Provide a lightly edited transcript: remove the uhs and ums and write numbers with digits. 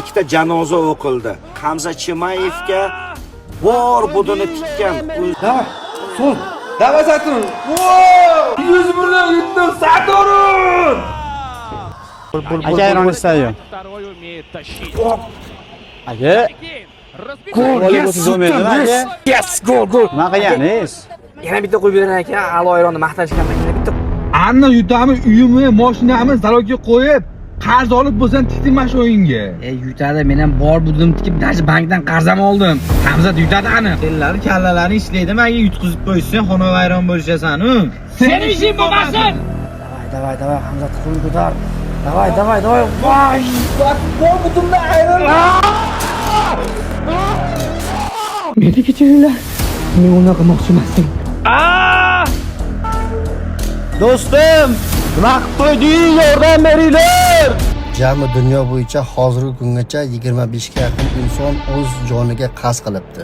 ikkita janoza o'qildi. Hamza Chimayevga bor budini tikkan. Давай, sol. Давай, Saturn. Wow! 100 million yutdim, Saturn! Aka ayron istayo. Aka. Gol. Yes, gol. Nima qilganingiz? Yana bitta qo'yib bering aka, a'lo ayronni maqtashganman, yana bitta. Anna yutamiz, uyimni, mashinamiz zararga qo'yib, qarz olib bo'lsan tikdim shu o'yinga. Yutadi, men ham bor budim tikib, даже bankdan qarz ham oldim. Hamzat yutadi ani. Senlar kallalari ishlaydi, menga yutqizib qo'yishsa, xonavayron bo'lishasan-ku. Seni ishing bo'lmasin. Давай, Hamzat qo'l ko'tar. Давай. Voy, bor budimni ayron. Meni kechiringlar. Men unaqa qilmoqchi emasdim. Do'stim, nima qilib qo'ydingiz? Yordam beringlar. Jami dunyo bo'yicha hozirgi kungacha 25 ga yaqin inson o'z joniga qasd qilibdi.